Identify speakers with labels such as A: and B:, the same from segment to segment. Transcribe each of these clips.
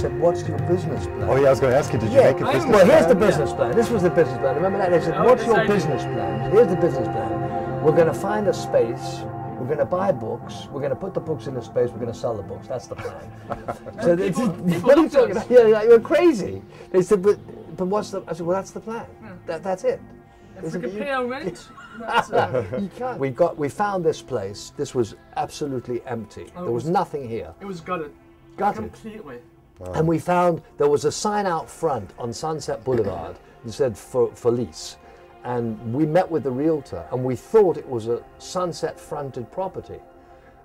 A: said, what's your business plan?
B: Oh yeah, I was going to ask you, did you make a business
A: Well,
B: plan?
A: here's the business plan. This was the business plan. Remember that? They said, what's your business plan? Here's the business plan. We're going to find a space. We're going to buy books. We're going to put the books in the space. We're going to sell the books. That's the plan. So what are you talking about? Yeah, you're crazy. They said, but what's the? I said, well, that's the plan. That's it.
C: If we can pay our rent,
A: you can't. We found this place. This was absolutely empty. There was nothing here.
C: It was gutted.
A: Gutted.
C: Completely.
A: Wow. And we found there was a sign out front on Sunset Boulevard that said for lease. And we met with the realtor and we thought it was a sunset fronted property.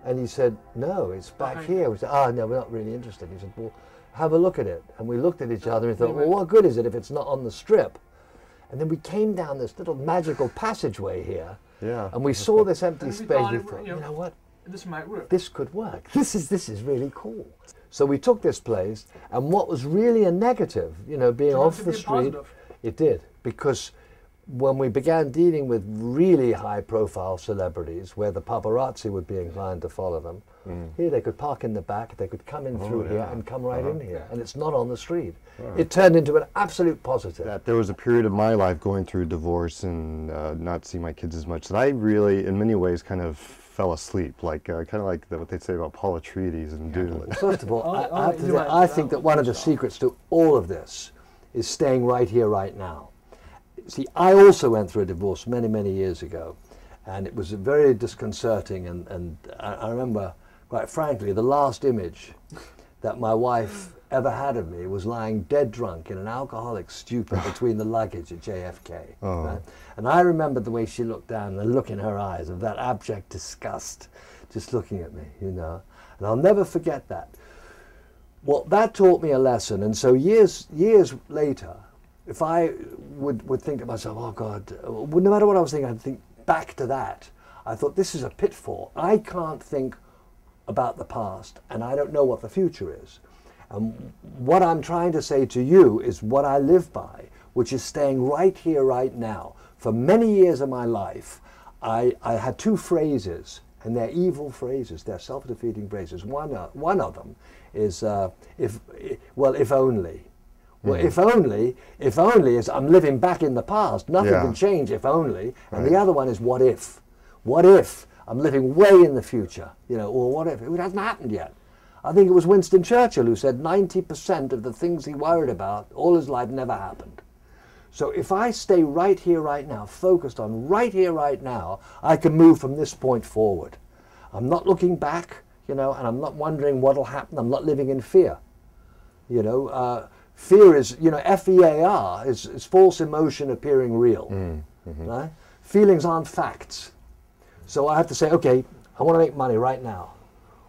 A: And he said, no, it's back here. We said, oh, no, we're not really interested. He said, well, have a look at it. And we looked at each other and thought, well, what good is it if it's not on the strip? And then we came down this little magical passageway here.
B: Yeah.
A: And we saw this empty space. We thought, you know what?
C: This might work.
A: This could work. This is really cool. So we took this place, and what was really a negative, being off the street, it did, because when we began dealing with really high-profile celebrities, where the paparazzi would be inclined to follow them, here they could park in the back, they could come in through here and come right in here, and it's not on the street. It turned into an absolute positive.
B: There was a period of my life going through divorce and not seeing my kids as much that I really, in many ways, kind of fell asleep, like kind of like what they say about Paul Atreides and Dune.
A: First of all, I think that one of the secrets to all of this is staying right here, right now. See, I also went through a divorce many, many years ago, and it was very disconcerting, and I remember, quite frankly, the last image that my wife ever had of me was lying dead drunk in an alcoholic stupor between the luggage at JFK. Right? And I remember the way she looked down, the look in her eyes of that abject disgust just looking at me, And I'll never forget that. Well, that taught me a lesson, and so years later, if I would think to myself, oh God, no matter what I was thinking, I'd think back to that. I thought, this is a pitfall. I can't think about the past, and I don't know what the future is. And what I'm trying to say to you is what I live by, which is staying right here, right now. For many years of my life, I had two phrases, and they're evil phrases. They're self-defeating phrases. One of them is, if only. Well, if only is I'm living back in the past. Nothing can change if only. And the other one is what if? What if I'm living way in the future? Or what if? It hasn't happened yet. I think it was Winston Churchill who said 90% of the things he worried about all his life never happened. So if I stay right here, right now, focused on right here, right now, I can move from this point forward. I'm not looking back, and I'm not wondering what'll happen. I'm not living in fear. Fear is, F-E-A-R is false emotion appearing real. Right? Feelings aren't facts. So I have to say, okay, I want to make money right now.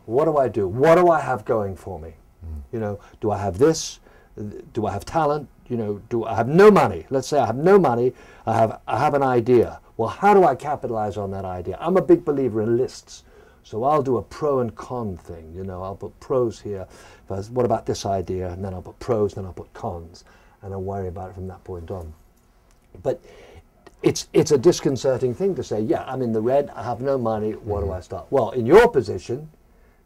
A: What do I do? What do I have going for me? Do I have this? Do I have talent? Do I have no money? Let's say I have no money. I have an idea. Well, how do I capitalize on that idea? I'm a big believer in lists. So I'll do a pro and con thing. I'll put pros here. What about this idea? And then I'll put pros, then I'll put cons. And I'll worry about it from that point on. But it's a disconcerting thing to say, yeah, I'm in the red, I have no money, what do I start? Well, in your position,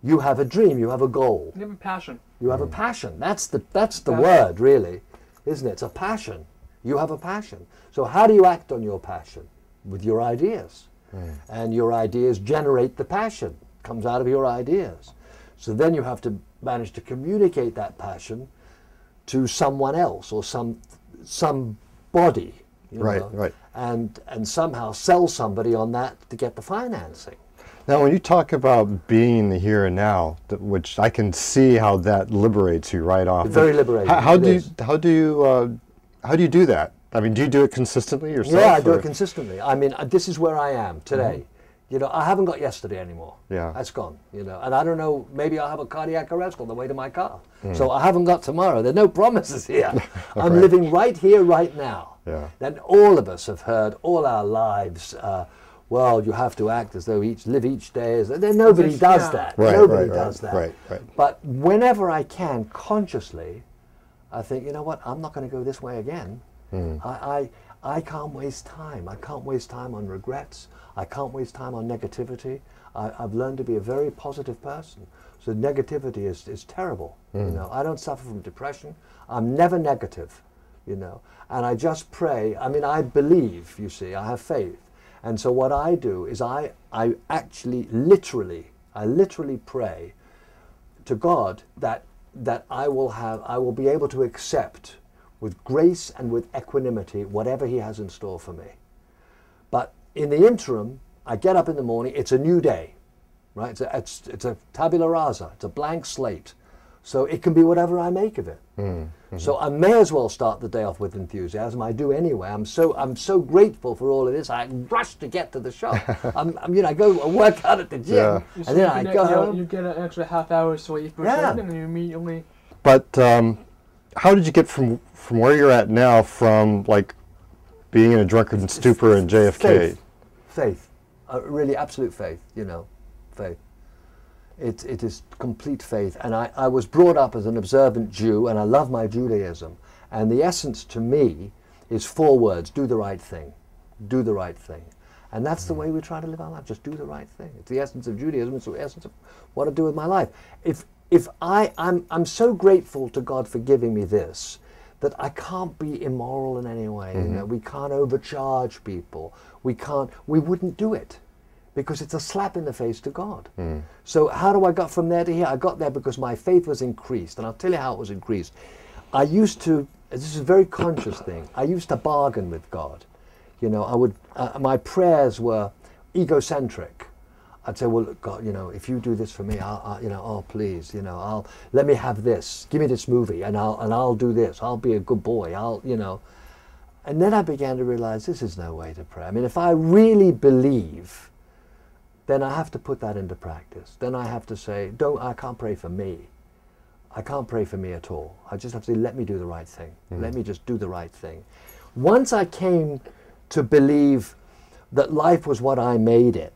A: you have a dream, you have a goal.
C: You have a passion.
A: You have a passion. That's the word, really, isn't it? It's a passion. You have a passion. So how do you act on your passion? With your ideas. And your ideas generate the passion. Comes out of your ideas. So then you have to manage to communicate that passion to someone else or somebody.
B: Right.
A: And somehow sell somebody on that to get the financing.
B: Now, when you talk about being in the here and now, which I can see how that liberates you right off.
A: It's very liberating.
B: How do you do that? I mean, do you do it consistently yourself?
A: Yeah, I do it consistently. I mean, this is where I am today. I haven't got yesterday anymore.
B: Yeah.
A: That's gone, And I don't know, maybe I'll have a cardiac arrest on the way to my car. So I haven't got tomorrow. There's no promises here. I'm living right here, right now.
B: Yeah.
A: And all of us have heard all our lives, well, you have to act as though live each day as nobody does that. Nobody does that.
B: Right.
A: But whenever I can, consciously, I think, you know what, I'm not going to go this way again. I can't waste time. I can't waste time on regrets. I can't waste time on negativity. I've learned to be a very positive person. So negativity is terrible. You know, I don't suffer from depression. I'm never negative, you know. And I just pray. I mean, I believe, you see, I have faith. And so what I do is I actually literally pray to God that I will be able to accept with grace and with equanimity whatever he has in store for me. But in the interim, I get up in the morning, it's a new day, right? It's a tabula rasa, it's a blank slate. So it can be whatever I make of it. Mm-hmm. So I may as well start the day off with enthusiasm. I do anyway. I'm so grateful for all of this. I rush to get to the shop. I go work out at the gym, and then I go home.
C: You get an extra half hour sleep or something, and you immediately.
B: But how did you get from where you're at now, from like being in a drunken stupor in JFK?
A: Faith, really absolute faith. You know, faith. It is complete faith, and I was brought up as an observant Jew, and I love my Judaism, and the essence to me is 4 words: do the right thing, do the right thing. And that's the way we try to live our life, just do the right thing. It's the essence of Judaism, it's the essence of what I do with my life. I'm so grateful to God for giving me this, that I can't be immoral in any way. You know, we can't overcharge people, we wouldn't do it, because it's a slap in the face to God. So how do I got from there to here? I got there because my faith was increased, and I'll tell you how it was increased. I used to, this is a very conscious thing, I used to bargain with God. You know, I would, my prayers were egocentric. I'd say, well, look, God, you know, if you do this for me, you know, oh please, you know, let me have this, give me this movie, and I'll do this, I'll be a good boy, you know. And then I began to realize this is no way to pray. I mean, if I really believe, then I have to put that into practice. Then I have to say, I can't pray for me. I can't pray for me at all. I just have to say, let me do the right thing. Let me just do the right thing. Once I came to believe that life was what I made it,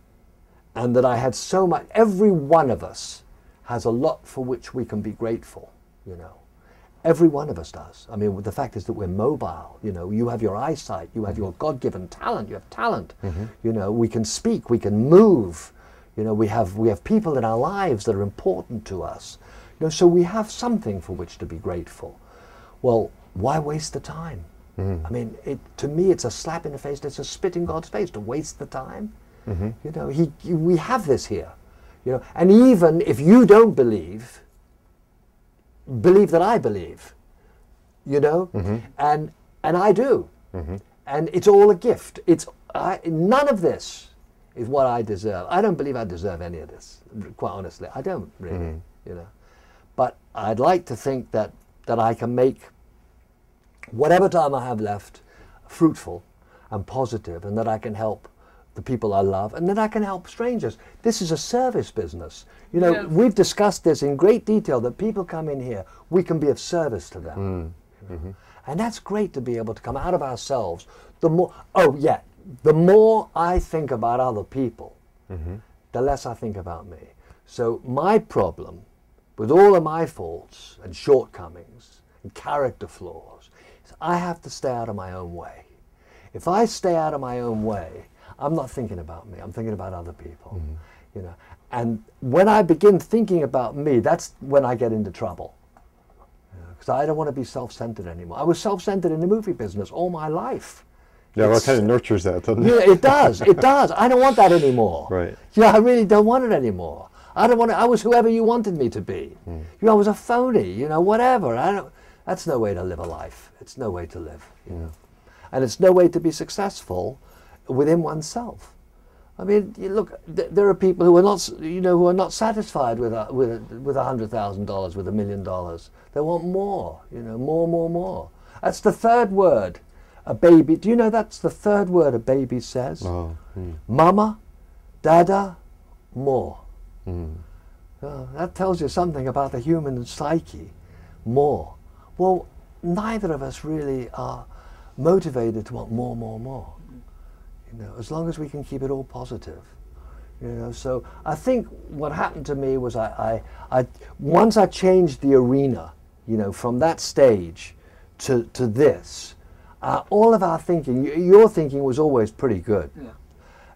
A: and that I had so much, every one of us has a lot for which we can be grateful, you know. Every one of us does. I mean, the fact is that we're mobile. You know, you have your eyesight, you have your God-given talent. You have talent. You know, we can speak, we can move. You know, we have people in our lives that are important to us. You know, so we have something for which to be grateful. Well, why waste the time? I mean, to me, it's a slap in the face. It's a spit in God's face to waste the time. You know, we have this here. You know, and even if you don't believe that I believe, you know, and I do, and it's all a gift. None of this is what I deserve. I don't believe I deserve any of this, quite honestly. I don't really, you know. But I'd like to think that I can make whatever time I have left fruitful and positive, and that I can help the people I love, and that I can help strangers. This is a service business. You know, we've discussed this in great detail, that people come in here, we can be of service to them. You know? And that's great, to be able to come out of ourselves. The more I think about other people, the less I think about me. So my problem, with all of my faults and shortcomings and character flaws, is I have to stay out of my own way. If I stay out of my own way, I'm not thinking about me, I'm thinking about other people, you know. And when I begin thinking about me, that's when I get into trouble. Because I don't want to be self-centered anymore. I was self-centered in the movie business all my life.
B: Yeah, well, it kind of nurtures that, doesn't it?
A: Yeah, it does, it does. I don't want that anymore.
B: Right.
A: Yeah, I really don't want it anymore. I don't want to, I was whoever you wanted me to be. You know, I was a phony, you know, whatever. That's no way to live a life. It's no way to live, you know. And it's no way to be successful within oneself. I mean, you look, there are people who are not, you know, who are not satisfied with $100,000, with $1 million. They want more, you know, more. That's the third word a baby. Do you know that's the third word a baby says? Mama, Dada, more. That tells you something about the human psyche. More. Well, neither of us really are motivated to want more. You know, as long as we can keep it all positive. You know, so I think what happened to me was once I changed the arena, you know, from that stage to this, all of our thinking, your thinking was always pretty good,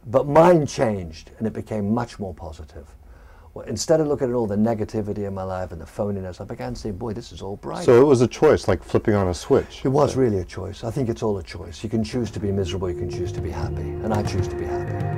A: but mine changed, and it became much more positive. Well, instead of looking at all the negativity in my life and the phoniness, I began saying, boy, this is all bright.
B: So it was a choice, like flipping on a switch.
A: It was really a choice. I think it's all a choice. You can choose to be miserable, you can choose to be happy, and I choose to be happy.